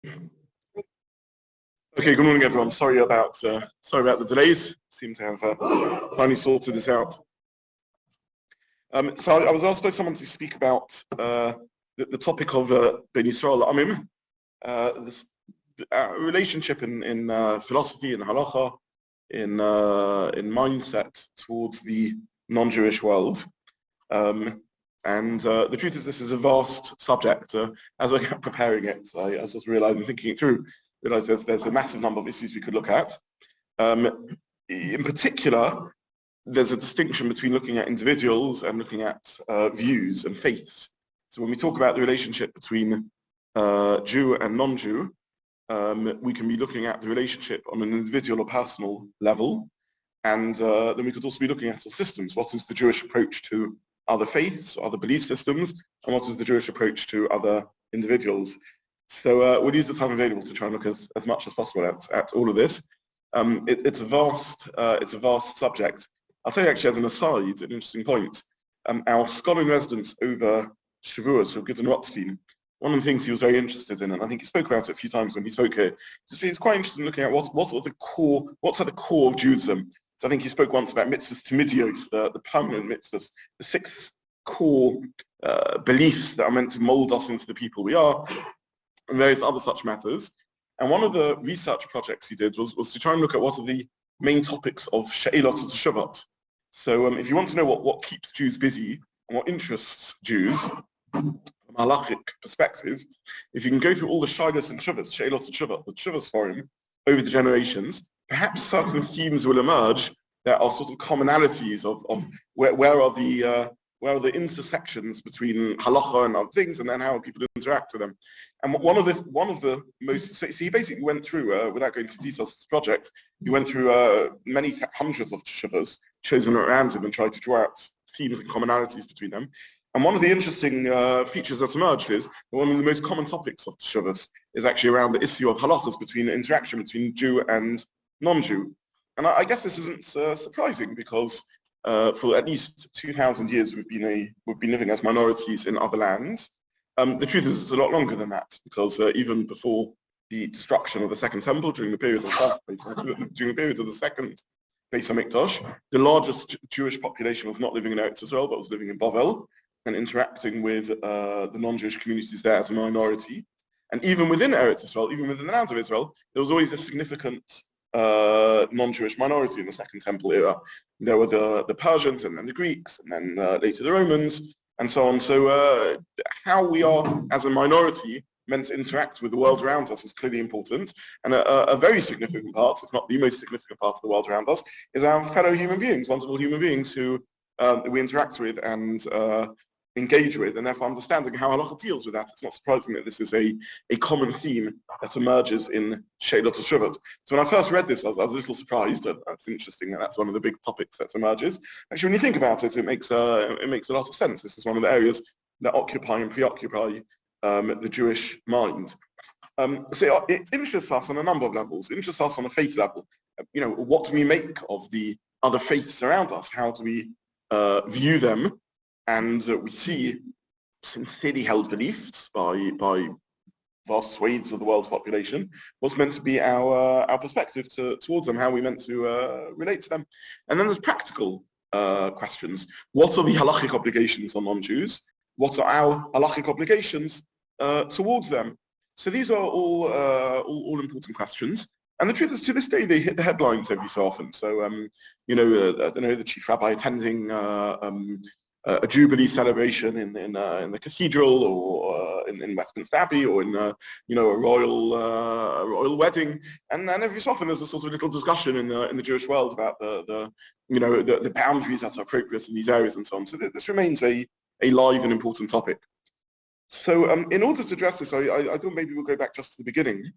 Okay, good morning, everyone. Sorry about the delays. Seem to have finally sorted this out. So I was asked by someone to speak about the topic of Ben Yisrael Amim, this relationship in philosophy, in Halacha, in mindset towards the non-Jewish world. And the truth is, this is a vast subject. As I kept preparing it, I was realizing, thinking it through, realized there's a massive number of issues we could look at. In particular, there's a distinction between looking at individuals and looking at views and faiths. So when we talk about the relationship between Jew and non-Jew, we can be looking at the relationship on an individual or personal level, and then we could also be looking at the systems. What is the Jewish approach to other faiths, other belief systems, and what is the Jewish approach to other individuals? So we'll use the time available to try and look as much as possible at all of this. It's a vast subject. I'll tell you actually as an aside, an interesting point. Our scholar in residence over Shavuos, Rav Gideon Rothstein, one of the things he was very interested in, and I think he spoke about it a few times when he spoke here, he's quite interested in looking at what's at the core of Judaism. So I think he spoke once about mitzvahs timidios, the permanent mitzvahs, the 6 core beliefs that are meant to mold us into the people we are, and various other such matters. And one of the research projects he did was to try and look at what are the main topics of She'elot Teshuvot. So if you want to know what keeps Jews busy and what interests Jews from a halachic perspective, if you can go through all the Shilos and Shuvas, She'elot Teshuvot, the Shuvas forum over the generations, perhaps certain themes will emerge that are sort of commonalities of where are the intersections between halacha and other things, and then how people interact with them. And one of the most, so he basically went through, without going into details of this project, he went through many hundreds of teshuvos chosen at random and tried to draw out themes and commonalities between them. And one of the interesting features that's emerged is that one of the most common topics of teshuvos is actually around the issue of halachas, between the interaction between Jew and non-Jew. And I guess this isn't surprising, because for at least 2,000 years we've been living as minorities in other lands. The truth is, it's a lot longer than that, because even before the destruction of the Second Temple, during the period of the Second Beis Hamikdash, the largest Jewish population was not living in Eretz Israel, but was living in Bavel and interacting with the non-Jewish communities there as a minority. And even within Eretz Israel, even within the lands of Israel, there was always a significant non-Jewish minority in the Second Temple era. There were the Persians, and then the Greeks, and then later the Romans, and so on. So how we are as a minority meant to interact with the world around us is clearly important. And a very significant part, if not the most significant part of the world around us, is our fellow human beings, wonderful human beings who we interact with and engage with, and therefore understanding how halacha deals with that. It's not surprising that this is a common theme that emerges in She'elot Teshuvot. So when I first read this, I was a little surprised. That's interesting that that's one of the big topics that emerges. Actually, when you think about it, it makes a lot of sense. This is one of the areas that occupy and preoccupy the Jewish mind. So it interests us on a number of levels. It interests us on a faith level. What do we make of the other faiths around us? How do we view them? And we see sincerely held beliefs by vast swathes of the world's population. What's meant to be our perspective towards them, how we meant to relate to them. And then there's practical questions. What are the halachic obligations on non-Jews? What are our halachic obligations towards them? So these are all important questions. And the truth is, to this day, they hit the headlines every so often. So, I don't know, the chief rabbi attending a Jubilee celebration in the cathedral, or in Westminster Abbey, or in a royal wedding, and every so often there's a sort of little discussion in the Jewish world about the boundaries that are appropriate in these areas and so on. So this remains a live and important topic. So in order to address this, I thought maybe we'll go back just to the beginning,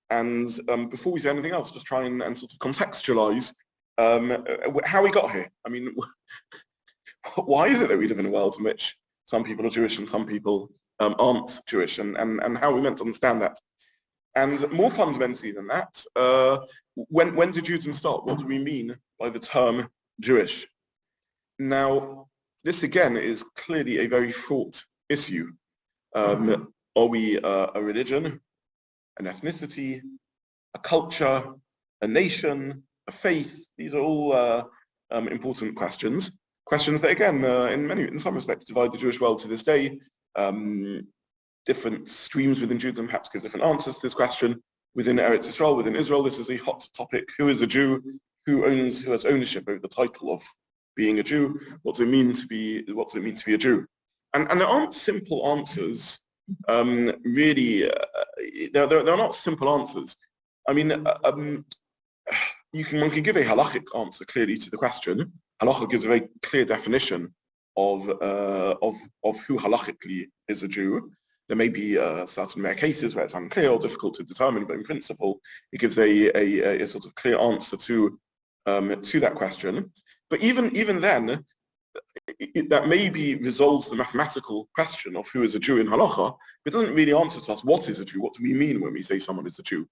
and before we say anything else, just try and sort of contextualize how we got here. I mean, why is it that we live in a world in which some people are Jewish and some people aren't Jewish, and how we meant to understand that? And more fundamentally than that, when did Judaism start? What do we mean by the term Jewish? Now, this again is clearly a very fraught issue. Are we a religion? an ethnicity, a culture, a nation, a faith. These are all important questions. Questions that, again, in some respects, divide the Jewish world to this day. Different streams within Judaism perhaps give different answers to this question. Within Eretz Israel, within Israel, this is a hot topic. Who is a Jew? Who has ownership over the title of being a Jew? What does it mean to be a Jew? And there aren't simple answers. Really, there are not simple answers. I mean, one can give a halachic answer clearly to the question. Halacha gives a very clear definition of who halachically is a Jew. There may be certain rare cases where it's unclear or difficult to determine, but in principle, it gives a sort of clear answer to that question. But even then, that maybe resolves the mathematical question of who is a Jew in halacha. It doesn't really answer to us what is a Jew. What do we mean when we say someone is a Jew?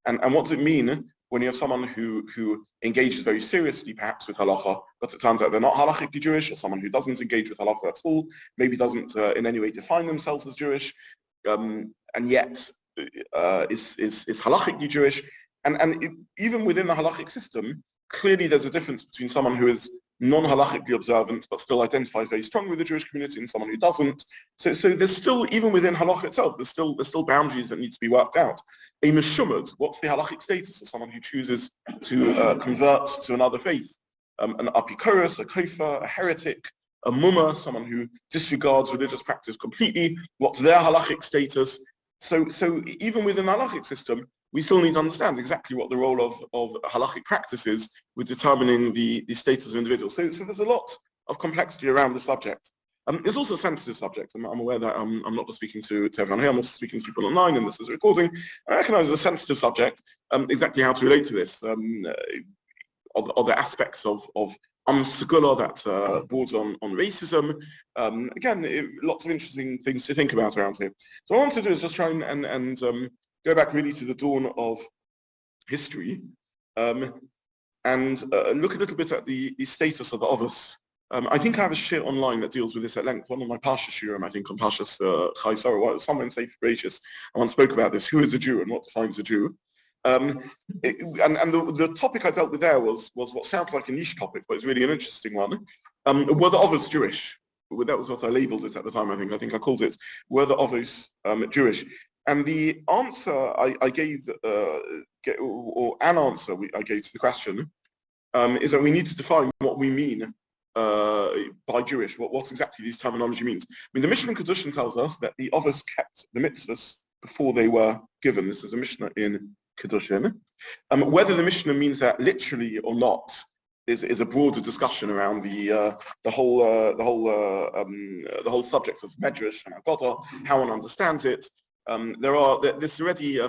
And what does it mean when you have someone who engages very seriously perhaps with halacha, but it turns out they're not halachically Jewish, or someone who doesn't engage with halacha at all, maybe doesn't in any way define themselves as Jewish, and yet is halachically Jewish. And even within the halachic system, clearly there's a difference between someone who is non-halachically observant but still identifies very strongly with the Jewish community and someone who doesn't. So there's still, even within halacha itself, there's still boundaries that need to be worked out. A meshumad, what's the halachic status of someone who chooses to convert to another faith? An apikoros, a kofa, a heretic, a mumma, someone who disregards religious practice completely. What's their halachic status? So even within the halachic system, we still need to understand exactly what the role of halachic practice is with determining the status of individuals. So there's a lot of complexity around the subject. It's also a sensitive subject. I'm aware that I'm not just speaking to everyone here, I'm also speaking to people online, and this is a recording. I recognize it's a sensitive subject, exactly how to relate to this. Other aspects of segula that borders on racism. Again, lots of interesting things to think about around here. So what I want to do is just try and go back really to the dawn of history and look a little bit at the status of the others. I think I have a shir online that deals with this at length. One of my Pasha shirim, I think, on Pashas Chai Sarah, somewhere in Sefer Bereshis, I once spoke about this. Who is a Jew and what defines a Jew? The topic I dealt with there was what sounds like a niche topic, but it's really an interesting one. Were the others Jewish? Well, that was what I labelled it at the time, I think I called it, were the others Jewish? And the answer I gave, or an answer I gave to the question, is that we need to define what we mean by Jewish, what exactly these terminology means. I mean, the Mishnah in Kedushin tells us that the others kept the mitzvahs before they were given. This is a Mishnah in Kedushin. Whether the Mishnah means that literally or not is a broader discussion around the whole subject of Medrash and Haggadah, how one understands it. This already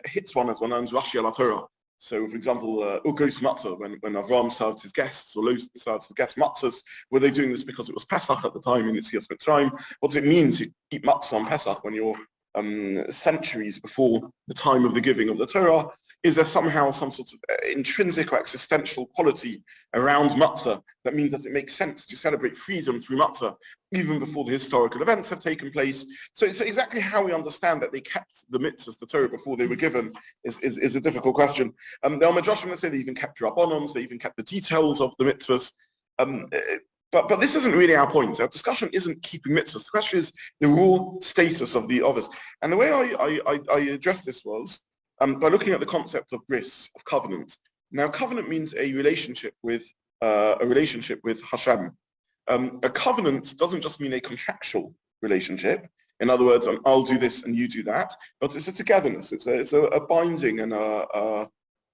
hits one as one earns Rashi al Torah. So, for example, Ugos Matzah, when Avram served his guests, or Lot served the guests matzahs, were they doing this because it was Pesach at the time in Yetzias Mitzrayim? What does it mean to eat matzah on Pesach when you're centuries before the time of the giving of the Torah? Is there somehow some sort of intrinsic or existential quality around matzah that means that it makes sense to celebrate freedom through matzah even before the historical events have taken place? So exactly how we understand that they kept the mitzvahs, the Torah, before they were given is a difficult question. There are Midrashim that say they even kept Rabbanons, they even kept the details of the mitzvahs. But this isn't really our point. Our discussion isn't keeping mitzvahs. The question is the raw status of the others. And the way I addressed this was by looking at the concept of bris, of covenant. Now, covenant means a relationship with Hashem. A covenant doesn't just mean a contractual relationship. In other words, I'll do this and you do that, but it's a togetherness. It's a binding and a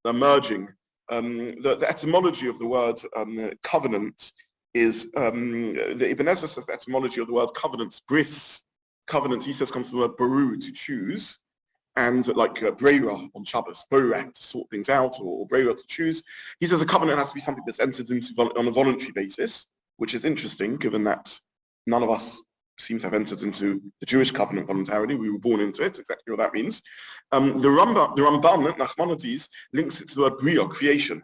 merging. The etymology of the word covenant is the Ibn Ezra says the etymology of the word covenant, bris. Covenant, he says, comes from the word baru, to choose. And like breira on Shabbos, borek, to sort things out, or breira, to choose. He says a covenant has to be something that's entered into on a voluntary basis, which is interesting given that none of us seem to have entered into the Jewish covenant voluntarily. We were born into it, exactly what that means. The Ramban, Nachmanides, links it to the word bria, creation.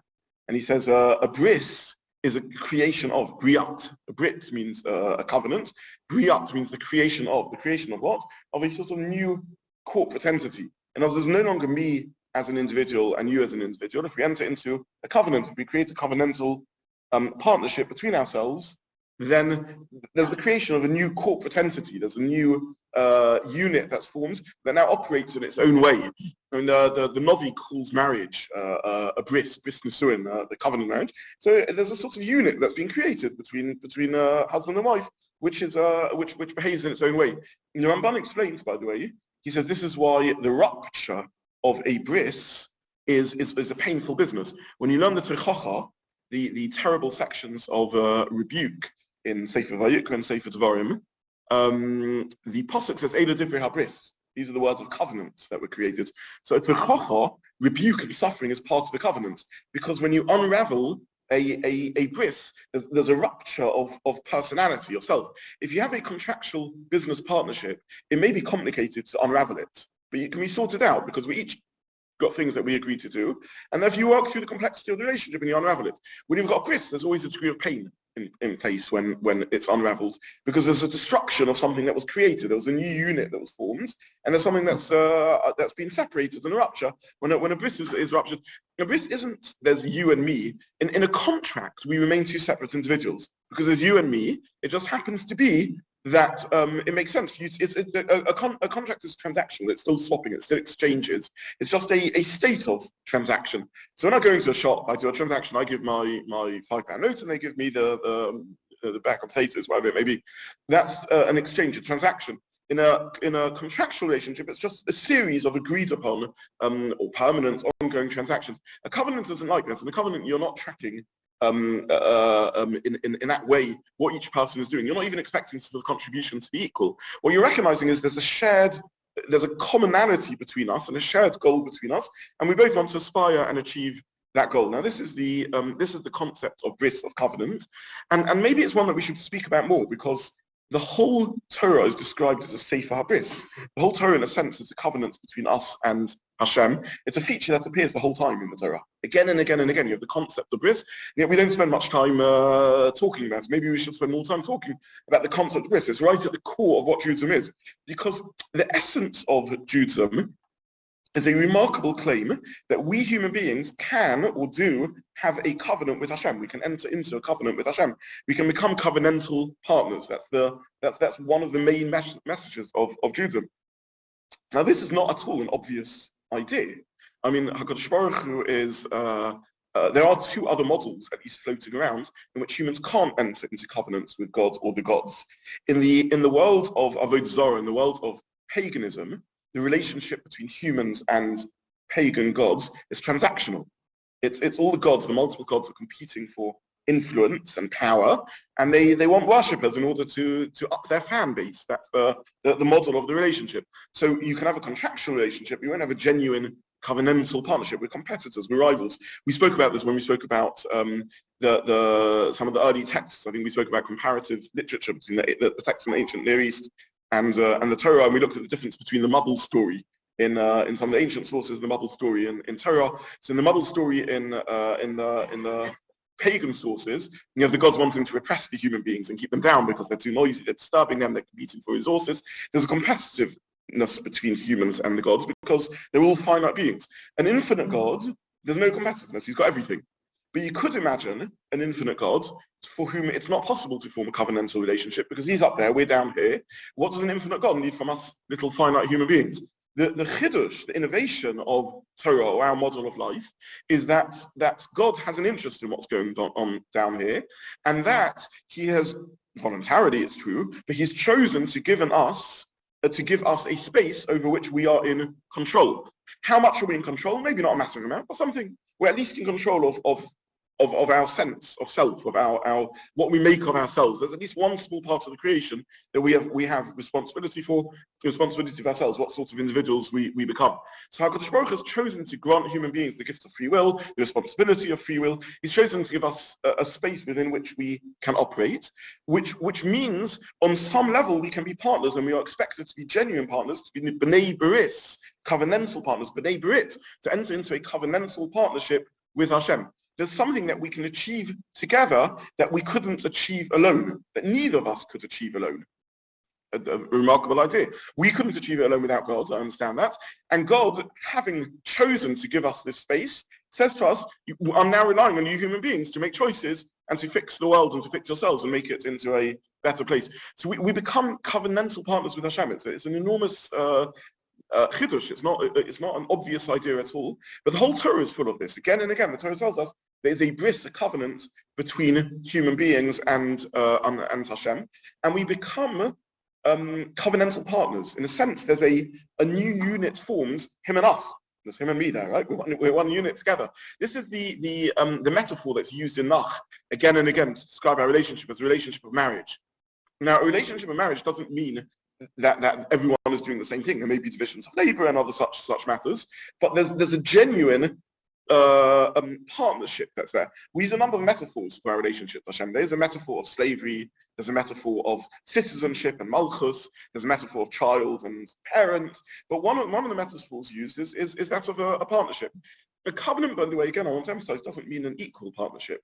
And he says a bris is a creation of, briat. A brit means a covenant. Briat means the creation of. The creation of what? Of a sort of new corporate entity, In other words, there's no longer me as an individual and you as an individual. If we enter into a covenant, if we create a covenantal partnership between ourselves, then there's the creation of a new corporate entity. There's a new unit that's formed that now operates in its own way. I mean, the Novi calls marriage a bris nisuin, the covenant marriage. So there's a sort of unit that's been created between husband and wife, which behaves in its own way. And the Ramban explains, by the way, he says this is why the rupture of a bris is a painful business. When you learn the Terichacha, the terrible sections of rebuke in Sefer Vayikra and Sefer Devarim, the pasuk says Eila Divrei HaBris. These are the words of covenants that were created. So Terichacha, rebuke and suffering is part of the covenant, because when you unravel a bris, there's a rupture of personality, yourself. If you have a contractual business partnership, it may be complicated to unravel it, but it can be sorted out because we each got things that we agree to do, and if you work through the complexity of the relationship and you unravel it. When you've got a bris, there's always a degree of pain in place when it's unraveled, because there's a destruction of something that was created. There was a new unit that was formed, and there's something that's been separated in a rupture. When a bris is ruptured, a bris isn't there's you and me. In a contract, we remain two separate individuals, because there's you and me. It just happens to be that it makes sense. A contract is transactional. It's still swapping. It's still exchanges. It's just a state of transaction. So when I go into a shop, I do a transaction. I give my £5 note, and they give me the bag of potatoes, whatever it may be. That's an exchange, a transaction. In a contractual relationship, it's just a series of agreed upon or permanent, ongoing transactions. A covenant isn't like this. In a covenant, you're not tracking in that way what each person is doing. You're not even expecting the contribution to be equal. What you're recognizing is there's a commonality between us and a shared goal between us, and we both want to aspire and achieve that goal. Now, this is the concept of bris, of covenant, and maybe it's one that we should speak about more, because the whole Torah is described as a sefer habris. The whole Torah, in a sense, is a covenant between us and Hashem. It's a feature that appears the whole time in the Torah. Again and again and again, you have the concept of bris, yet we don't spend much time talking about it. Maybe we should spend more time talking about the concept of bris. It's right at the core of what Judaism is, because the essence of Judaism is a remarkable claim that we human beings can or do have a covenant with Hashem. We can enter into a covenant with Hashem. We can become covenantal partners. That's one of the main messages of Judaism. Now, this is not at all an obvious idea. I mean, HaKadosh Baruch Hu is, there are two other models, at least floating around, in which humans can't enter into covenants with God or the gods. In the world of Avodah Zarah, in the world of paganism, the relationship between humans and pagan gods is transactional. It's all the gods, the multiple gods are competing for influence and power, and they want worshippers in order to up their fan base. That's the model of the relationship. So you can have a contractual relationship, you won't have a genuine covenantal partnership. We're competitors, we're rivals. We spoke about this when we spoke about some of the early texts. I think we spoke about comparative literature between the texts in the ancient Near East and the Torah, and we looked at the difference between the Mabul story in some of the ancient sources, the Mabul story in Torah. So in the Mabul story in the pagan sources, you have the gods wanting to repress the human beings and keep them down because they're too noisy, they're disturbing them, they're competing for resources. There's a competitiveness between humans and the gods because they're all finite beings. An infinite God, there's no competitiveness, he's got everything. But you could imagine an infinite God for whom it's not possible to form a covenantal relationship because he's up there, we're down here. What does an infinite God need from us little finite human beings? The chiddush, the innovation of Torah, or our model of life, is that God has an interest in what's going on down here, and that he has, voluntarily it's true, but he's chosen to give us a space over which we are in control. How much are we in control? Maybe not a massive amount, but something. We're at least in control of our sense of self, of our what we make of ourselves. There's at least one small part of the creation that we have responsibility for, the responsibility of ourselves, what sort of individuals we become. So HaKadosh Baruch has chosen to grant human beings the gift of free will, the responsibility of free will. He's chosen to give us a space within which we can operate, which means on some level we can be partners, and we are expected to be genuine partners, to be b'nei beris, covenantal partners, b'nei berit, to enter into a covenantal partnership with Hashem. There's something that we can achieve together that we couldn't achieve alone, that neither of us could achieve alone. a remarkable idea. We couldn't achieve it alone without God, I understand that. And God, having chosen to give us this space, says to us, I'm now relying on you human beings to make choices and to fix the world and to fix yourselves and make it into a better place. So we become covenantal partners with Hashem. It's an enormous chiddush. It's not an obvious idea at all. But the whole Torah is full of this. Again and again, the Torah tells us there's a bris, a covenant between human beings and Hashem, and we become covenantal partners. In a sense, there's a new unit formed, him and us. There's him and me there, right? We're one unit together. This is the metaphor that's used in Nach again and again to describe our relationship as a relationship of marriage. Now, a relationship of marriage doesn't mean that everyone is doing the same thing. There may be divisions of labor and other such matters, but there's a genuine partnership that's there. We use a number of metaphors for our relationship with Hashem. There's a metaphor of slavery, there's a metaphor of citizenship and malchus, there's a metaphor of child and parent, but one of the metaphors used is that of a partnership. A covenant, by the way, again, I want to emphasize, doesn't mean an equal partnership.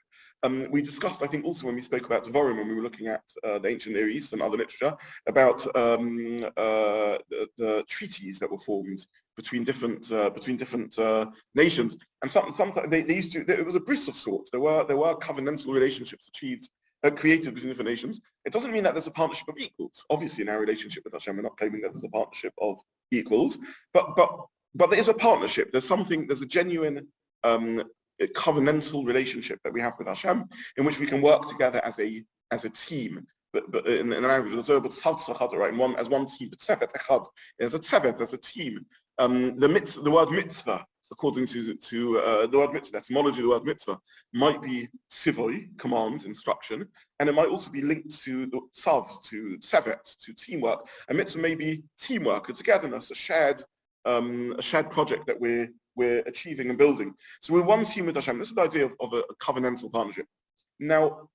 We discussed, I think, also when we spoke about Devarim, when we were looking at the ancient Near East and other literature, about the treaties that were formed between different nations, and sometimes they used to. It was a bris of sorts. There were covenantal relationships created between different nations. It doesn't mean that there's a partnership of equals. Obviously, in our relationship with Hashem, we're not claiming that there's a partnership of equals, but there is a partnership. There's a genuine covenantal relationship that we have with Hashem, in which we can work together as a team. But in the language of the Zohar, right? As one team. There's a tzevet, there's a team. The word mitzvah, according to the word mitzvah, the etymology of the word mitzvah, might be sivoy, command, instruction, and it might also be linked to the tzav, to tzevet, to teamwork. And mitzvah may be teamwork, a togetherness, a shared project that we're achieving and building. So we're one team with Hashem. This is the idea of a covenantal partnership. Now,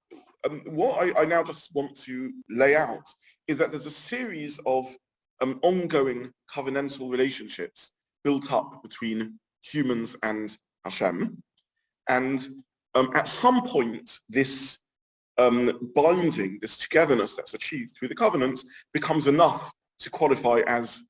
what I now just want to lay out is that there's a series of ongoing covenantal relationships built up between humans and Hashem. And at some point, this binding, this togetherness that's achieved through the covenant becomes enough to qualify as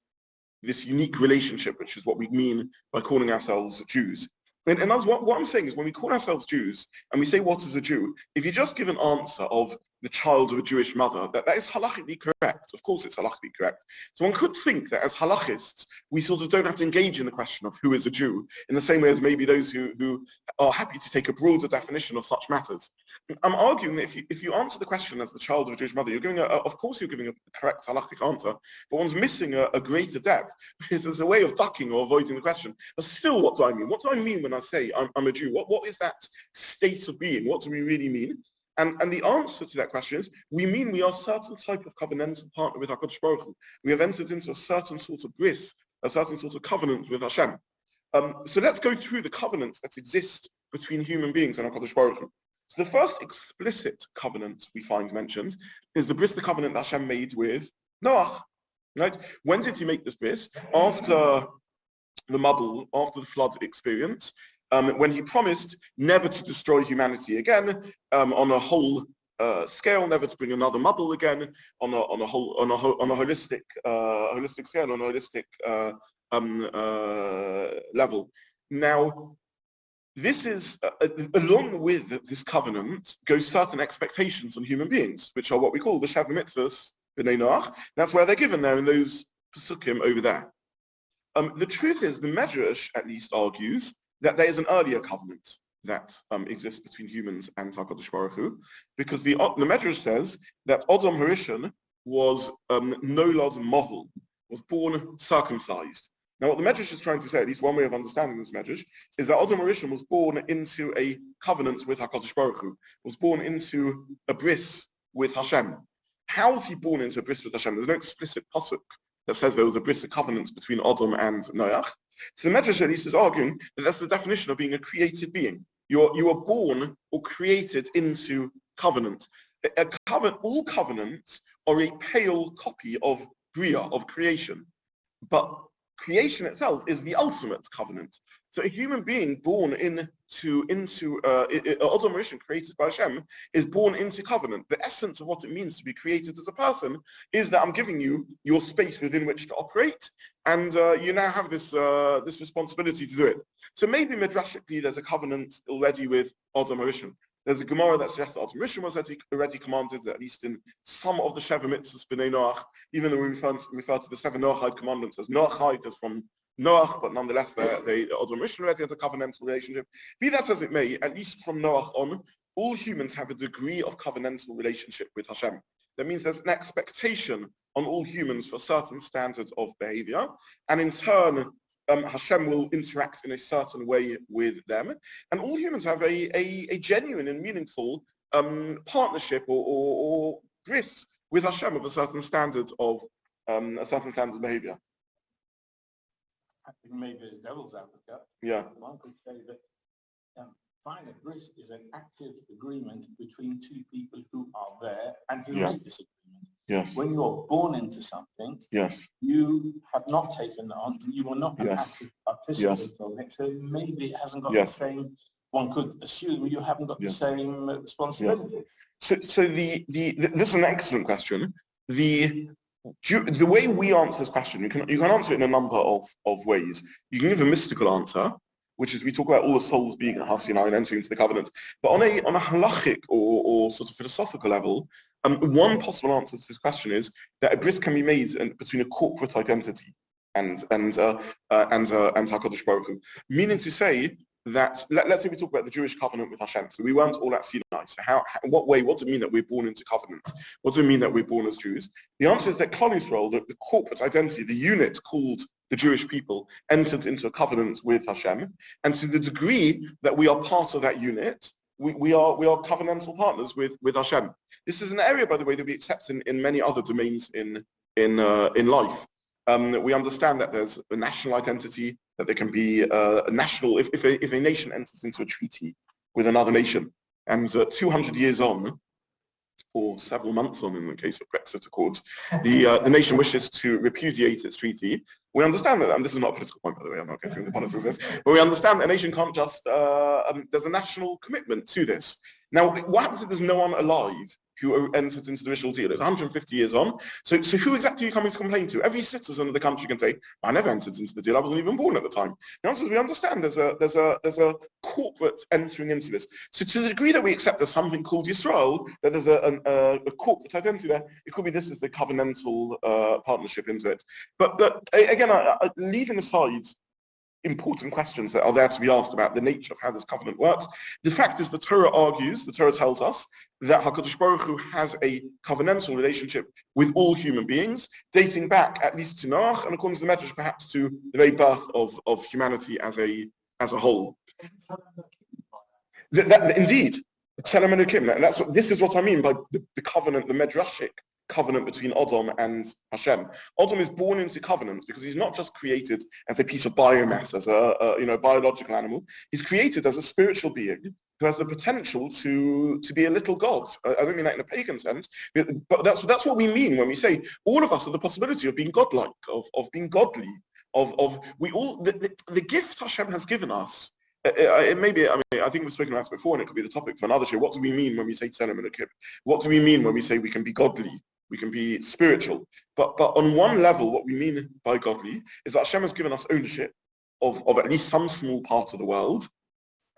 this unique relationship, which is what we mean by calling ourselves Jews. And that's what I'm saying is, when we call ourselves Jews and we say, what is a Jew? If you just give an answer of the child of a Jewish mother, that is halachically correct. Of course it's halachically correct. So one could think that as halachists, we sort of don't have to engage in the question of who is a Jew, in the same way as maybe those who are happy to take a broader definition of such matters. I'm arguing that if you answer the question as the child of a Jewish mother, of course you're giving a correct halachic answer, but one's missing a greater depth, because there's a way of ducking or avoiding the question. But still, what do I mean? What do I mean when I say I'm a Jew? What is that state of being? What do we really mean? And the answer to that question is, we mean we are a certain type of covenantal partner with HaKadosh Baruch Hu. We have entered into a certain sort of bris, a certain sort of covenant with Hashem. So let's go through the covenants that exist between human beings and HaKadosh Baruch Hu. So the first explicit covenant we find mentioned is the bris, the covenant that Hashem made with Noach. Right? When did he make this bris? After the Mabul, after the flood experience, when he promised never to destroy humanity again, on a whole scale, never to bring another Mabul again, on a holistic scale, on a holistic level. Now, this is along with this covenant goes certain expectations on human beings, which are what we call the Shav Mitzvahs b'nei Noach. That's where they're given there in those Pesukim over there. The truth is, the Medrash at least argues that there is an earlier covenant that exists between humans and HaKadosh Baruch Hu, because the Medrash says that Adam Harishon was nolad mohel, was born circumcised. Now, what the Medrash is trying to say, at least one way of understanding this Medrash, is that Adam Harishon was born into a covenant with HaKadosh Baruch Hu, was born into a bris with Hashem. How was he born into a bris with Hashem? There's no explicit pasuk that says there was a bris, a covenant between Adam and Noach. So the Medrash at least is arguing that that's the definition of being a created being. You are born or created into covenant. All covenants are a pale copy of Bria, of creation. But creation itself is the ultimate covenant. So a human being born into Adam Rishon, created by Hashem, is born into covenant. The essence of what it means to be created as a person is that I'm giving you your space within which to operate, and you now have this responsibility to do it. So maybe midrashically there's a covenant already with Adam Rishon. There's a Gemara that suggests that Adam Rishon was already commanded, at least in some of the Sheva Mitzvahs b'nei Noach, even though we refer to the 7 Noachide commandments as Noachide, as from Noach, but nonetheless, Adam Rishon already had a covenantal relationship. Be that as it may, at least from Noach on, all humans have a degree of covenantal relationship with Hashem. That means there's an expectation on all humans for certain standards of behavior, and in turn, Hashem will interact in a certain way with them, and all humans have a genuine and meaningful partnership or bris with Hashem of a certain standard of behavior. I think maybe as devil's advocate, one could say that fine, a bris is an active agreement between two people who are there and who make this agreement. Yes. When you're born into something, you have not taken on, you will not be active participant of it, so maybe it hasn't got the same, one could assume you haven't got the same responsibility. So this is an excellent question. The way we answer this question, you can answer it in a number of ways. You can give a mystical answer, which is we talk about all the souls being at Har Sinai and entering into the covenant. But on a halachic or sort of philosophical level, one possible answer to this question is that a bris can be made between a corporate identity and HaKadosh Baruch Hu, meaning to say that let's say we talk about the Jewish covenant with Hashem. So we weren't all at Sinai. So what does it mean that we're born into covenant? What does it mean that we're born as Jews? The answer is that Klal Yisrael, the corporate identity, the unit called the Jewish people, entered into a covenant with Hashem, and to the degree that we are part of that unit, we are covenantal partners with Hashem. This is an area, by the way, that we accept in many other domains in life. We understand that there's a national identity, that there can be a national, if a nation enters into a treaty with another nation, and 200 years on, or several months on in the case of Brexit Accords, the nation wishes to repudiate its treaty. We understand that, and this is not a political point, by the way, I'm not getting into the politics of this, but we understand that a nation can't just, there's a national commitment to this. Now, what happens if there's no one alive who entered into the original deal? It's 150 years on. So who exactly are you coming to complain to? Every citizen of the country can say, I never entered into the deal, I wasn't even born at the time. The answer is we understand there's a corporate entering into this. So to the degree that we accept there's something called Yisrael, that there's a corporate identity there, it could be this is the covenantal partnership into it. But again, leaving aside important questions that are there to be asked about the nature of how this covenant works, the fact is the Torah tells us that HaKadosh Baruch Hu has a covenantal relationship with all human beings, dating back at least to Noach, and according to the Medrash, perhaps to the very birth of humanity as a whole. Indeed, Tzelem Elokim. This is what I mean by the covenant, the Medrashic covenant between Adam and Hashem. Adam is born into covenant because he's not just created as a piece of biomass, as a biological animal. He's created as a spiritual being who has the potential to be a little god. I don't mean that in a pagan sense, but that's what we mean when we say all of us have the possibility of being godlike, of being godly, of we all the gift Hashem has given us. It may be, I think we've spoken about this before, and it could be the topic for another show. What do we mean when we say Tzelem Elokim? What do we mean when we say we can be godly? We can be spiritual. But on one level, what we mean by godly is that Hashem has given us ownership of at least some small part of the world,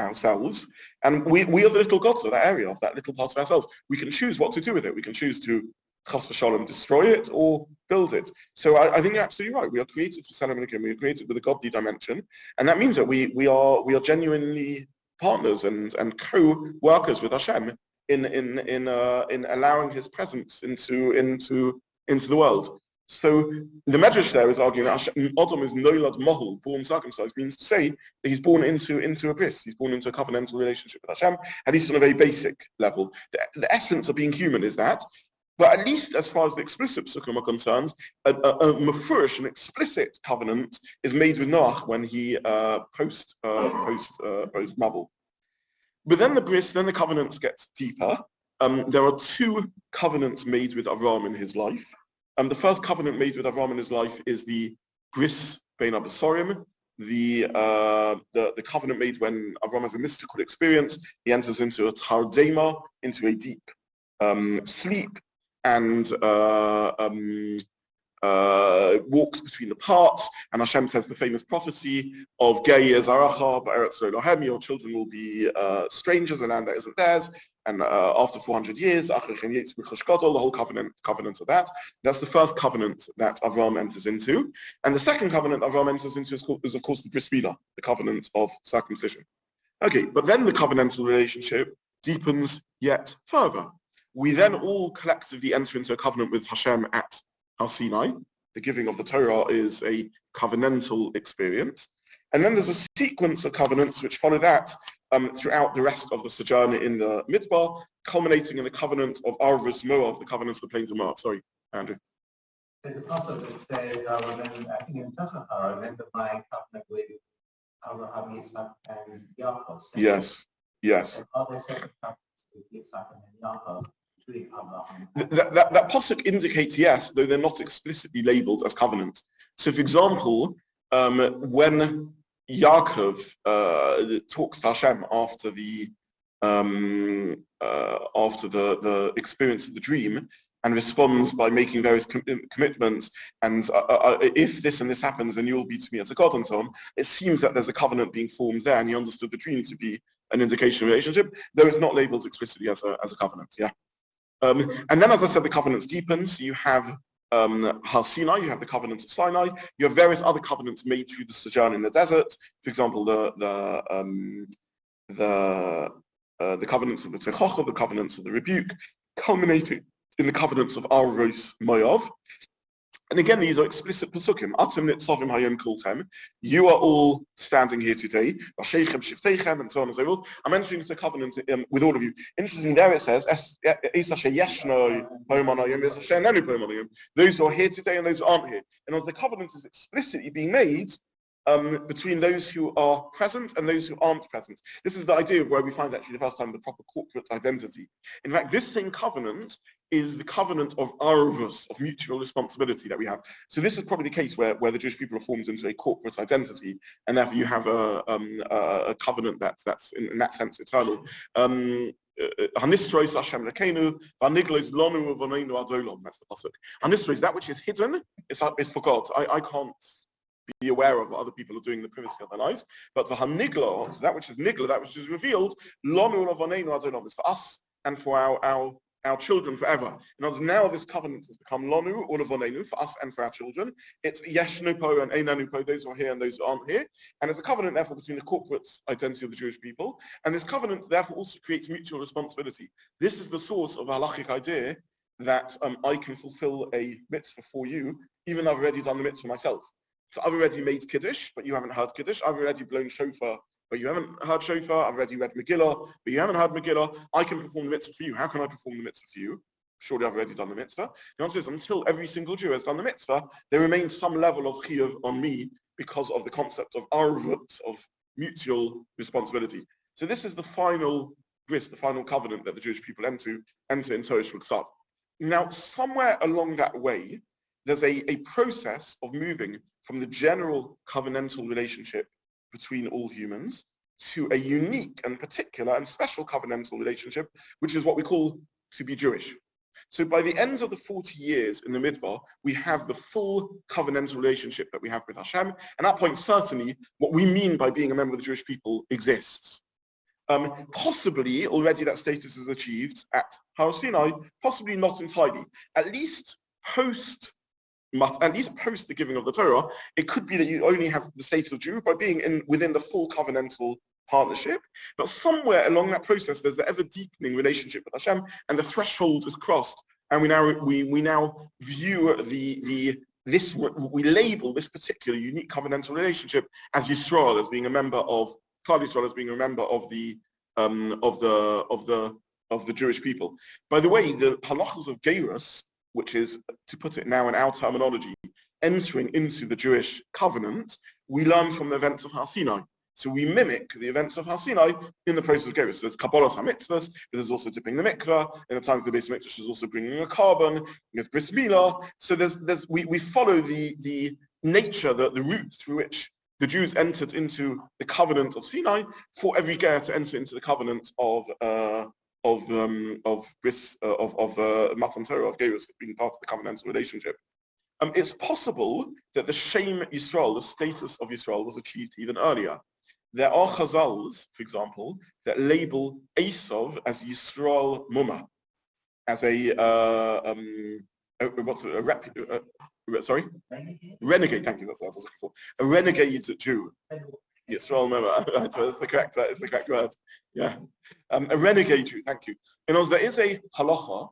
ourselves, and we are the little gods of that area, of that little part of ourselves. We can choose what to do with it. We can choose to chas v'shalom destroy it or build it. So I think you're absolutely right. We are created for Tzelem Elokim. We are created with a godly dimension, and that means that we are genuinely partners and co-workers with Hashem in allowing His presence into the world. So the Medrash there is arguing that Adam is noilad mohel, born circumcised, means to say that he's born into a bris, he's born into a covenantal relationship with Hashem, at least on a very basic level. The essence of being human is that, but at least as far as the explicit psukim are concerned, a mafurish, an explicit covenant, is made with Noach when he post Mabul. But then the covenants get deeper. There are two covenants made with Avram in his life. The first covenant made with Avram in his life is the bris Bein Abasorim, the covenant made when Avram has a mystical experience. He enters into a tardema, into a deep sleep, and walks between the parts, and Hashem says the famous prophecy of Gei Ezaracha Ba'eretz Lo Lohem, your children will be strangers in land that isn't theirs, and after 400 years, the whole covenant of that. That's the first covenant that Avram enters into, and the second covenant Avram enters into is of course the Bris Milah, the covenant of circumcision. Okay, but then the covenantal relationship deepens yet further. We then all collectively enter into a covenant with Hashem at Har Sinai. The giving of the Torah is a covenantal experience. And then there's a sequence of covenants which follow that throughout the rest of the sojourn in the Midbar, culminating in the covenant of Arvus Moav, the covenant of the plains of Moab. Sorry, Andrew. There's a passage that says, I think in Tosafar, I remember my covenant with Abraham, Yitzhak, and Yaakov. Yes, yes. And are there certain covenants with Yitzhak and Yaakov? That pasuk indicates yes, though they're not explicitly labeled as covenants. So, for example, when Yaakov talks to Hashem after the experience of the dream, and responds by making various commitments, and if this and this happens, then you will be to me as a God, and so on. It seems that there's a covenant being formed there, and he understood the dream to be an indication of relationship, though it's not labeled explicitly as a covenant. Yeah. And then, as I said, the covenants deepen. So you have Har Sinai, you have the covenant of Sinai, you have various other covenants made through the sojourn in the desert. For example, the covenants of the Techocha, the covenants of the rebuke, culminating in the covenants of Arvos Moav. And again, these are explicit pasukim. Atem nitzavim hayom kulchem. You are all standing here today. Vasheichem shiftechem, and so on and so forth. I'm entering into a covenant with all of you. Interesting, there it says, those who are here today and those who aren't here. And as the covenant is explicitly being made between those who are present and those who aren't present. This is the idea of where we find actually the first time the proper corporate identity. In fact, this same covenant is the covenant of arvus, of mutual responsibility that we have. So this is probably the case where the Jewish people are formed into a corporate identity, and therefore you have a covenant that's in that sense eternal. Hanistros Hashem Lekenu, Vaniglos Lonu Vanenu Adolom. That's the pasuk. Hanistros, that which is hidden is for God. I can't be aware of what other people are doing in the privacy of their lives. But for Hanigla, so that which is Nigla, that which is revealed, Lonu Vanenu Adolom, is for us and for our children forever. In other words, now this covenant has become Lonu or Vonenu, for us and for our children. It's Yeshnupo and Einanupo, those who are here and those who aren't here. And it's a covenant, therefore, between the corporate identity of the Jewish people. And this covenant, therefore, also creates mutual responsibility. This is the source of a halachic idea that I can fulfill a mitzvah for you, even though I've already done the mitzvah myself. So I've already made Kiddush, but you haven't heard Kiddush. I've already blown shofar, but you haven't heard shofar. I've already read Megillah, but you haven't heard Megillah. I can perform the mitzvah for you. How can I perform the mitzvah for you? Surely I've already done the mitzvah. The answer is, until every single Jew has done the mitzvah, there remains some level of chiyuv on me because of the concept of arvut, of mutual responsibility. So this is the final bris, the final covenant that the Jewish people enter in Torah Shulchan. Now, somewhere along that way, there's a process of moving from the general covenantal relationship between all humans to a unique and particular and special covenantal relationship, which is what we call to be Jewish. So by the end of the 40 years in the Midbar, we have the full covenantal relationship that we have with Hashem. And at that point, certainly, what we mean by being a member of the Jewish people exists. Possibly, already that status is achieved at Har Sinai, possibly not entirely. At least post the giving of the Torah, it could be that you only have the status of Jew by being within the full covenantal partnership. But somewhere along that process, there's the ever deepening relationship with Hashem, and the threshold is crossed. And we now view we label this particular unique covenantal relationship as Yisrael, as being a member of Klal Yisrael, as being a member of the Jewish people. By the way, the halachas of Geirus, which is, to put it now in our terminology, entering into the Jewish covenant, we learn from the events of Har Sinai. So we mimic the events of Har Sinai in the process of Geirus. So there's Kabbalas HaMitzvahs, but there's also dipping the mikveh. In the times of the Beis Mikdash, there's also bringing a carbon. There's Bris Milah. So we follow the nature, the route through which the Jews entered into the covenant of Sinai for every ger to enter into the covenant of Matan Torah, of Gerus, being part of the covenantal relationship. It's possible that the Shem Yisrael, the status of Yisrael, was achieved even earlier. There are Chazals, for example, that label Esav as Yisrael Muma, as renegade. Thank you. That's what I was looking for. A renegade Jew. Yisrael Muma. That's the correct word. Yeah. A renegade Jew. Thank you. In other words, there is a halacha,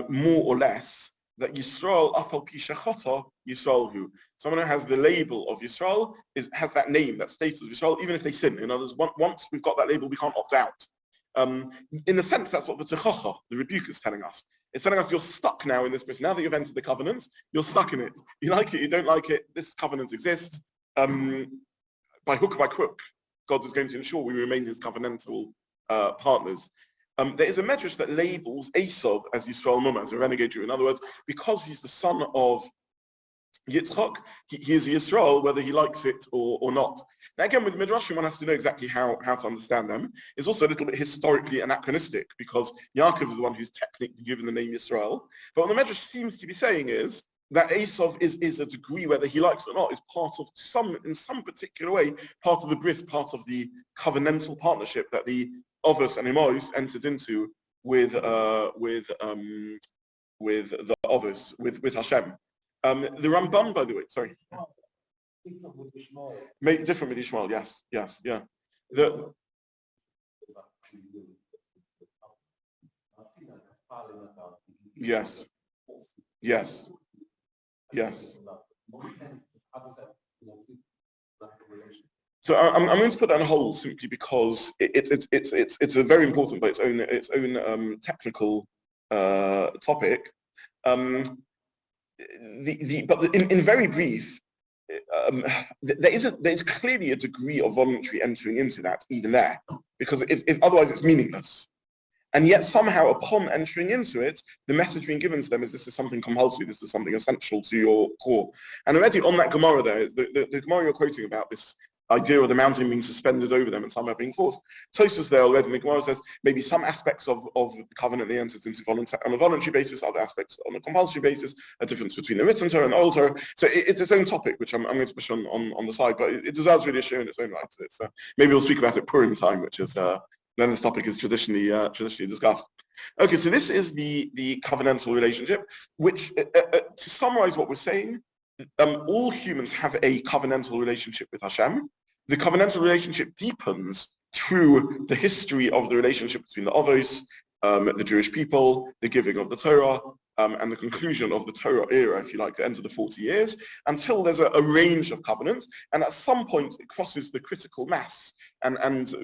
more or less, that Yisrael afal pi shechata Yisrael hu. Someone who has the label of Yisrael has that name, that status of Yisrael, even if they sin. In other words, once we've got that label, we can't opt out. In a sense, that's what the Techacha, the rebuke, is telling us. It's telling us you're stuck now in this place. Now that you've entered the covenant, you're stuck in it. You like it, you don't like it. This covenant exists. By hook or by crook, God is going to ensure we remain His covenantal partners. There is a medrash that labels Esav as Yisrael Muma, as a renegade Jew. In other words, because he's the son of Yitzchak, he is Yisrael, whether he likes it or not. Now again, with Midrashim, one has to know exactly how to understand them. It's also a little bit historically anachronistic, because Yaakov is the one who's technically given the name Yisrael. But what the Midrash seems to be saying is that Esav is a degree, whether he likes it or not, is part of in some particular way, part of the bris, part of the covenantal partnership that the Ovos and Emos entered into with the Ovos, with Hashem. The Ramban, by the way, sorry. Different with Ishmael, yes, yeah. Yes. So I'm going to put that on hold simply because it's a very important, but its own technical topic. But in very brief, there is clearly a degree of voluntary entering into that, even there, because if otherwise it's meaningless. And yet somehow upon entering into it, the message being given to them is this is something compulsory, this is something essential to your core. And already on that Gemara there, the Gemara you're quoting about, this idea of the mountain being suspended over them and somehow being forced. Tosfos there already in the Gemara says maybe some aspects of the covenant they entered into on a voluntary basis, other aspects on a compulsory basis, a difference between the written Torah and the old Torah. So it's its own topic, which I'm going to push on the side, but it deserves really a share in its own right. So maybe we'll speak about it Purim time, which is then this topic is traditionally discussed. Okay, so this is the covenantal relationship, which to summarize what we're saying, all humans have a covenantal relationship with Hashem. The covenantal relationship deepens through the history of the relationship between the Avos, the Jewish people, the giving of the Torah, and the conclusion of the Torah era, if you like, to enter the 40 years, until there's a range of covenants, and at some point it crosses the critical mass, and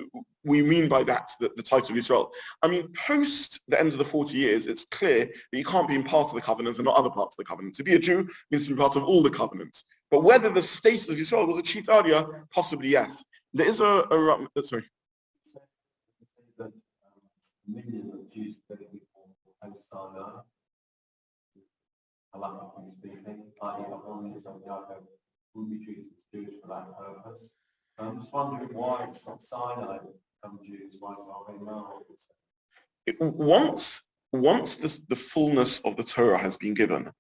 we mean by that the title of Israel. I mean, post the end of the 40 years, it's clear that you can't be in part of the covenant and not other parts of the covenant. To be a Jew means to be part of all the covenants. But whether the status of Israel was achieved earlier, possibly yes. There is sorry. Millions of Jews living before Sinai, Halacha speaking, i.e. the holiness of Yaakov will be treated as Jewish for that purpose. I'm just wondering why it's not Sinai that become Jews, why it's not Once the fullness of the Torah has been given,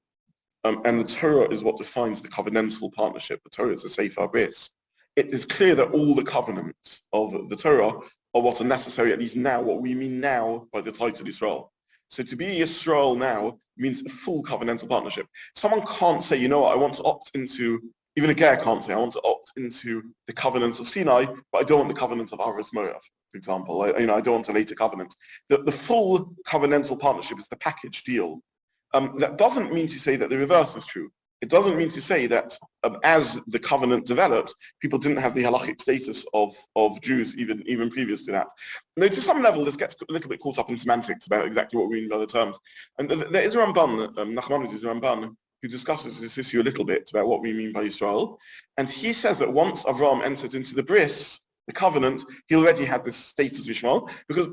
and the Torah is what defines the covenantal partnership, the Torah is a Sefer Bris, it is clear that all the covenants of the Torah are what are necessary, at least now, what we mean now by the title Israel. So to be Israel now means a full covenantal partnership. Someone can't say, you know what, I want to opt into, even a ger can't say, I want to opt into the covenants of Sinai, but I don't want the covenant of Aras Moav, for example. I don't want a later covenant. The full covenantal partnership is the package deal. That doesn't mean to say that the reverse is true. It doesn't mean to say that as the covenant developed, people didn't have the halachic status of Jews even previous to that. Now, to some level, this gets a little bit caught up in semantics about exactly what we mean by the terms. And there is a Ramban, Nachmanides is a Ramban, who discusses this issue a little bit about what we mean by Israel. And he says that once Avram entered into the bris, the covenant, he already had this status of Ishmael, because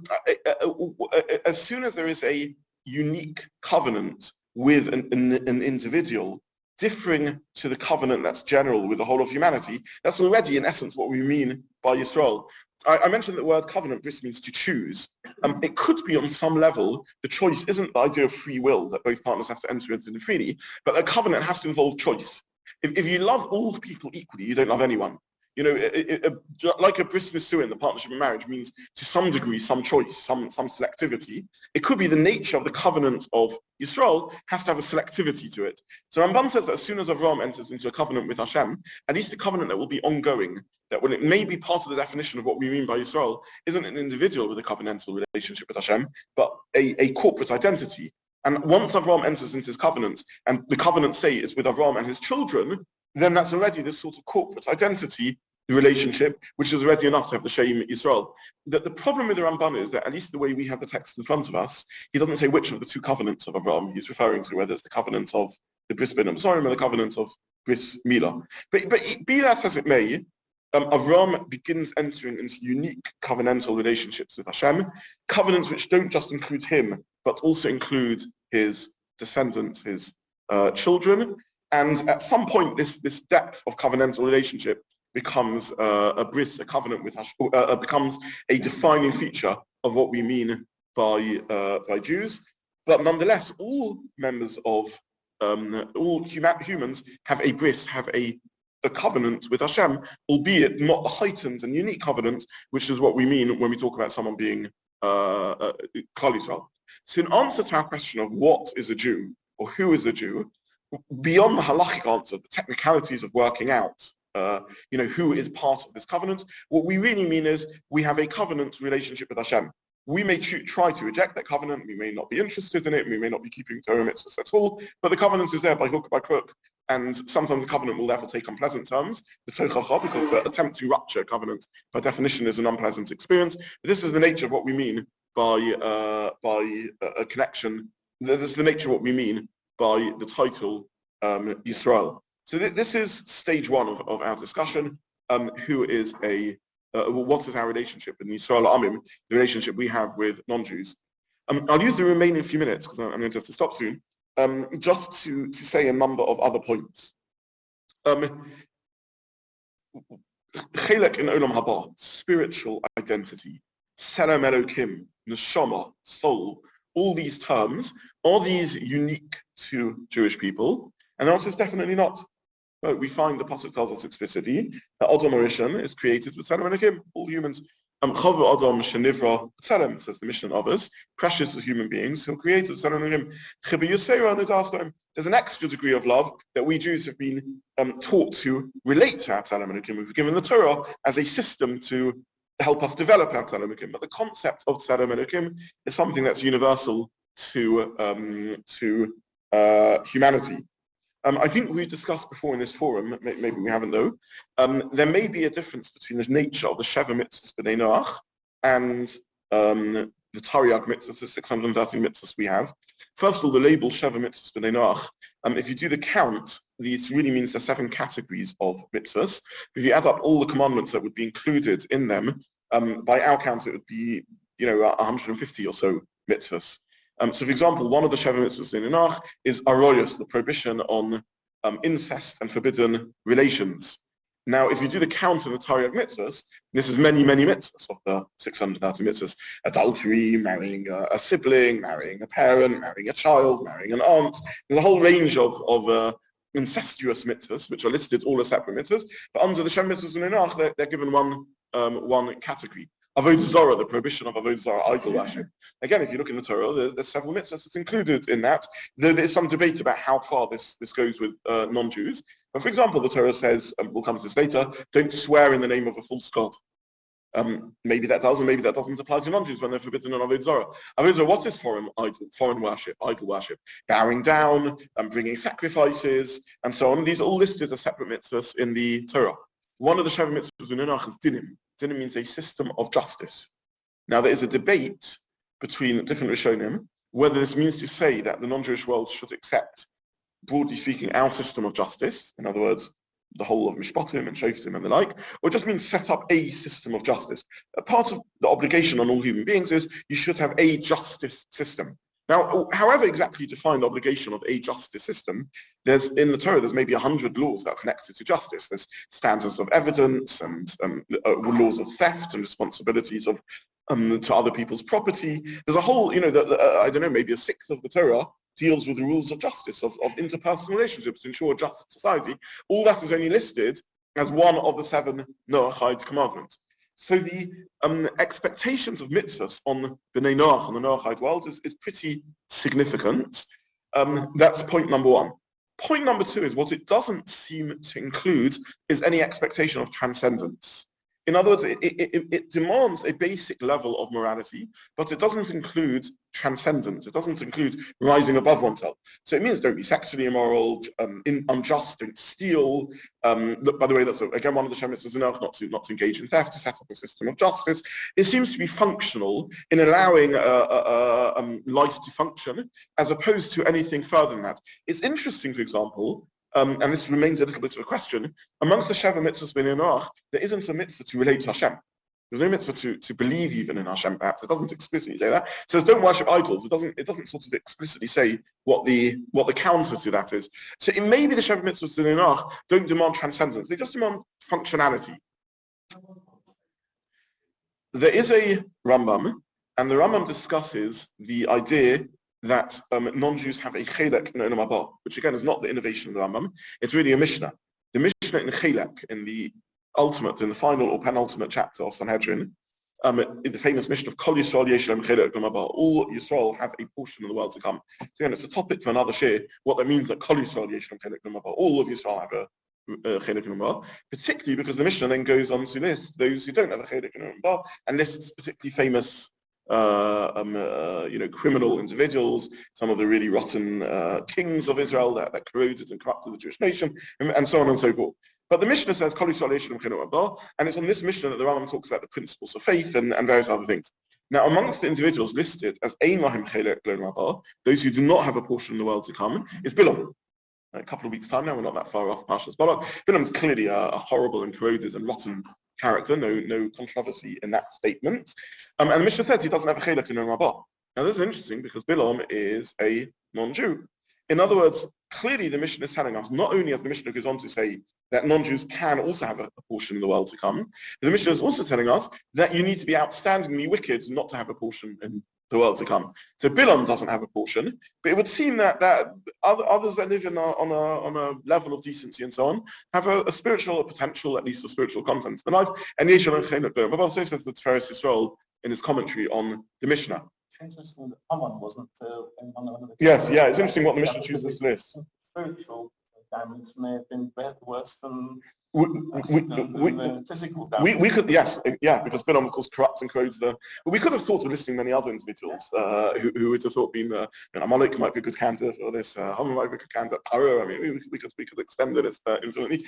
as soon as there is a unique covenant with an individual, differing to the covenant that's general with the whole of humanity, that's already in essence what we mean by Yisrael. I mentioned the word covenant, bris means to choose. It could be on some level, the choice isn't the idea of free will, that both partners have to enter into freely, but a covenant has to involve choice. If you love all people equally, you don't love anyone. You know, like a bris nisuin, the partnership in marriage means to some degree some choice, some selectivity. It could be the nature of the covenant of Yisrael has to have a selectivity to it. So Ramban says that as soon as Avram enters into a covenant with Hashem, at least a covenant that will be ongoing, that when it may be part of the definition of what we mean by Yisrael, isn't an individual with a covenantal relationship with Hashem, but a corporate identity. And once Avram enters into his covenant, and the covenant, say, is with Avram and his children, then that's already this sort of corporate identity relationship, which is already enough to have the Shem Yisrael. The problem with the Ramban is that, at least the way we have the text in front of us, he doesn't say which of the two covenants of Avram he's referring to, whether it's the covenant of the Bris Ben Amsorim or the covenant of Bris Milah. But be that as it may, Avram begins entering into unique covenantal relationships with Hashem, covenants which don't just include him, but also include his descendants, his children. And at some point, this depth of covenantal relationship becomes a bris, a covenant with Hashem, becomes a defining feature of what we mean by Jews. But nonetheless, all members of all humans have a bris, have a covenant with Hashem, albeit not the heightened and unique covenant, which is what we mean when we talk about someone being Klal Yisrael. So in answer to our question of what is a Jew, or who is a Jew, beyond the halachic answer, the technicalities of working out, who is part of this covenant, what we really mean is we have a covenant relationship with Hashem. We may try to reject that covenant, we may not be interested in it, we may not be keeping Torah mitzvahs at all, but the covenant is there by hook or by crook. And sometimes the covenant will therefore take unpleasant terms, the tochacha, because the attempt to rupture a covenant by definition is an unpleasant experience. But this is the nature of what we mean by a connection. This is the nature of what we mean by the title Yisrael. So this is stage one of our discussion. Who is what is our relationship in Yisrael Amim, the relationship we have with non-Jews? I'll use the remaining few minutes, because I'm going to have to stop soon, just to say a number of other points. Chelek in Olam Haba, spiritual identity, Selem Elokim, Neshama, soul, all these terms, are these unique to Jewish people? And the answer is definitely not. But we find the pasuk tells us explicitly that Adam Rishon is created with Selem Elokim, all humans. Chavu Adam Shenivra Selem, says the Mishnah and others, precious as human beings who are created with Selem Elokim. There's an extra degree of love that we Jews have been taught to relate to our Selem Elokim. We've given the Torah as a system to help us develop our Selem Elokim. But the concept of Selem Elokim is something that's universal to humanity. I think we've discussed before in this forum, maybe we haven't though, there may be a difference between the nature of the Sheva mitzvahs b'nei Noach and the Taryag mitzvahs, the 630 mitzvahs we have. First of all, the label Sheva mitzvahs b'nei Noach, if you do the count, this really means there's 7 categories of mitzvahs. If you add up all the commandments that would be included in them, by our count it would be 150 or so mitzvahs. So, for example, one of the Sheva mitzvahs in Enoch is aroyos, the prohibition on incest and forbidden relations. Now, if you do the count in the Taryag mitzvahs, this is many, many mitzvahs of the 630 mitzvahs. Adultery, marrying a sibling, marrying a parent, marrying a child, marrying an aunt. There's a whole range of incestuous mitzvahs, which are listed all as separate mitzvahs. But under the Sheva mitzvahs in Enoch, they're given one category. Avodah Zarah, the prohibition of Avodah Zarah, idol worship. Again, if you look in the Torah, there's several mitzvahs that's included in that. There's some debate about how far this goes with non-Jews. But for example, the Torah says, we'll come to this later, don't swear in the name of a false god. Maybe that does, and maybe that doesn't apply to non-Jews when they're forbidden on Avodah Zarah. Avodah Zarah, what is foreign worship, idol worship? Bowing down, bringing sacrifices, and so on. These are all listed as separate mitzvahs in the Torah. One of the Sheva mitzvahs in Enoch is dinim. Dinim means a system of justice. Now there is a debate between different Rishonim whether this means to say that the non-Jewish world should accept, broadly speaking, our system of justice, in other words, the whole of Mishpatim and Shoftim and the like, or just means set up a system of justice. A part of the obligation on all human beings is you should have a justice system. Now, however exactly you define the obligation of a justice system, in the Torah, there's maybe 100 laws that are connected to justice. There's standards of evidence and laws of theft and responsibilities of to other people's property. There's a whole, I don't know, maybe a sixth of the Torah deals with the rules of justice, of interpersonal relationships to ensure a just society. All that is only listed as one of the 7 Noahide commandments. So the expectations of mitzvahs on B'nai Noach, on the Noahide world, is pretty significant. That's point number 1. Point number 2 is what it doesn't seem to include is any expectation of transcendence. In other words, it demands a basic level of morality, but it doesn't include transcendence. It doesn't include rising above oneself. So it means don't be sexually immoral, unjust, don't steal. Look, by the way, that's again one of the Shem mitzvahs enough not to engage in theft, to set up a system of justice. It seems to be functional in allowing life to function, as opposed to anything further than that. It's interesting, for example. And this remains a little bit of a question. Amongst the Sheva mitzvahs b'nai Noach, there isn't a mitzvah to relate to Hashem. There's no mitzvah to believe even in Hashem, perhaps. It doesn't explicitly say that. It says don't worship idols. It doesn't sort of explicitly say what the counter to that is. So it may be the Sheva mitzvahs b'nai Noach don't demand transcendence. They just demand functionality. There is a Rambam, and the Rambam discusses the idea that non-Jews have a chelek in Olam Haba, which again is not the innovation of the Rambam. It's really a Mishnah. The Mishnah in the chelek, in the final or penultimate chapter of Sanhedrin, the famous Mishnah of Kol Yisrael Yesh Lahem Chelek Olam Haba. All Yisrael have a portion in the world to come. So again, it's a topic for another share. What that means that Kol Yisrael Yesh Lahem Chelek Olam Haba. All of Yisrael have a chelek in Olam Haba, particularly because the Mishnah then goes on to list those who don't have a chelek in Olam Haba, and lists particularly famous criminal individuals, some of the really rotten kings of Israel that corroded and corrupted the Jewish nation, and so on and so forth. But the Mishnah says, and it's on this Mishnah that the Rambam talks about the principles of faith and various other things. Now, amongst the individuals listed as Ein Lahim Chelek L'Olam Haba, those who do not have a portion in the world to come, is Bilam. A couple of weeks' time now, we're not that far off Parshas Balak. Bilam's clearly a horrible and corroded and rotten character, no controversy in that statement. And the Mishnah says he doesn't have a chelek in Olam Haba. Now this is interesting because Bilam is a non-Jew. In other words, clearly the Mishnah is telling us, not only as the Mishnah goes on to say that non-Jews can also have a portion in the world to come, but the Mishnah is also telling us that you need to be outstandingly wicked not to have a portion in the world to come. So Bilam doesn't have a portion, but it would seem that others that live on a level of decency and so on have a spiritual potential, at least a spiritual content in life. And Bilam also says that Tiferes Yisrael in his commentary on the Mishnah. It's interesting that someone wasn't one of the. Yes, yeah, it's interesting what the Mishnah chooses to list. Spiritual damage may have been worse than. Physical damage. We could, yes, yeah, because Bilam, of course, corrupts and corrodes the. But we could have thought of listing many other individuals who would have thought been. Amalek might be a good candidate for this. Haman might be a good candidate. Paro, I mean, we could extend the list infinitely.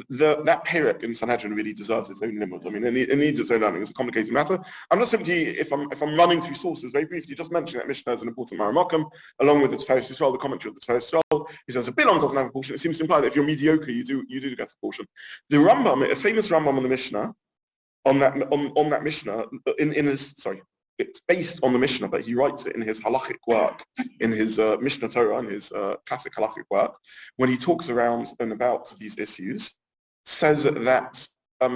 That perek in Sanhedrin really deserves its own limit. I mean, it needs its own learning. It's a complicated matter. I'm just simply, if I'm running through sources very briefly, just mentioning that Mishnah is an important Maramakim, along with the Tiferes Yisrael, the commentary of the Tiferes Yisrael. He says if Bilam doesn't have a portion, it seems to imply that if you're mediocre, you do get a portion. The Rambam, a famous Rambam on the Mishnah, on that Mishnah, it's based on the Mishnah, but he writes it in his halachic work, in his Mishnah Torah, in his classic halachic work, when he talks around and about these issues, says that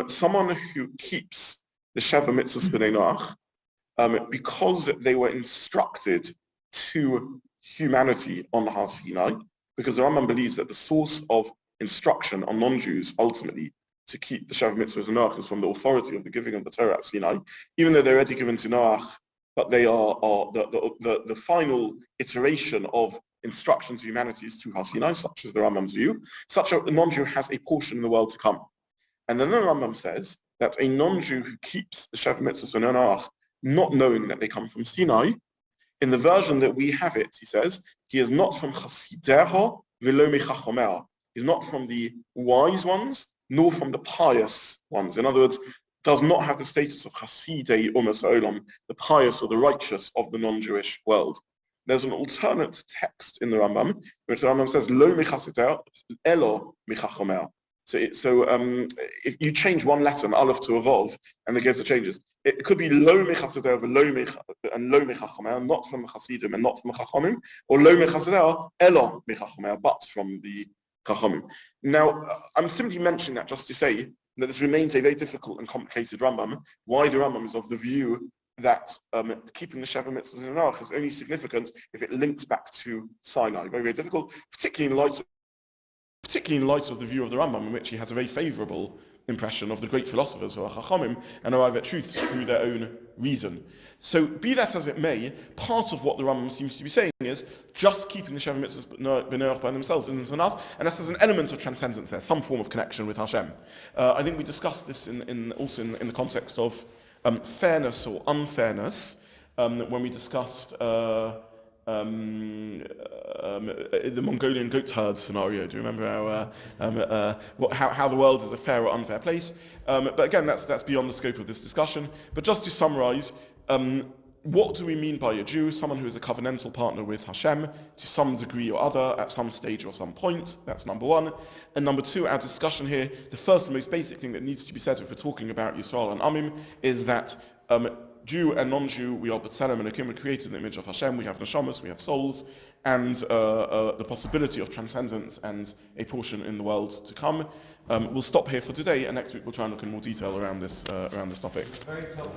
someone who keeps the Sheva mitzvahs b'nai Noach, because they were instructed to humanity on Har Sinai, because the Rambam believes that the source of instruction on non-Jews ultimately to keep the Sheva mitzvahs of Noach is from the authority of the giving of the Torah at Sinai, even though they're already given to Noach, but they are the final iteration of instruction to humanity is to Har Sinai, such as the Rambam's view. Such a non-Jew has a portion in the world to come. And then the Rambam says that a non-Jew who keeps the Sheva mitzvahs of Noach, not knowing that they come from Sinai, in the version that we have it, he says, he is not from Chasideha v'lo michachomea. He's not from the wise ones, nor from the pious ones. In other words, does not have the status of Chasidei Umas Olam, the pious or the righteous of the non-Jewish world. There's an alternate text in the Rambam, which the Rambam says, Lo michasideh, elo michachomea. So if you change one letter, an aleph to a vav, and the Geza changes, it could be lo mechasadeh and lo mechachameh, not from Chasidim and not from Chachamim, or lo mechasadeh elo mechachameh, but from the Chachamim. Now, I'm simply mentioning that just to say that this remains a very difficult and complicated Rambam. Why the Rambam is of the view that keeping the Sheva Mitzvahs in Tanakh is only significant if it links back to Sinai. Very, very difficult, particularly in light of the view of the Rambam, in which he has a very favourable impression of the great philosophers who are Chachamim and arrive at truths through their own reason. So, be that as it may, part of what the Rambam seems to be saying is just keeping the Sheva Mitzvahs by themselves isn't enough, unless there's an element of transcendence there, some form of connection with Hashem. I think we discussed this also in the context of fairness or unfairness when we discussed the Mongolian goat herd scenario. Do you remember how the world is a fair or unfair place? But again, that's beyond the scope of this discussion. But just to summarize, what do we mean by a Jew? Someone who is a covenantal partner with Hashem to some degree or other, at some stage or some point. That's number one. And number two, our discussion here, the first and most basic thing that needs to be said if we're talking about Yisrael and Amim is that Jew and non-Jew, we are B'Tselem and Akim, created in the image of Hashem. We have neshamas, we have souls, and the possibility of transcendence and a portion in the world to come. We'll stop here for today, and next week we'll try and look in more detail around this topic. It's very topic.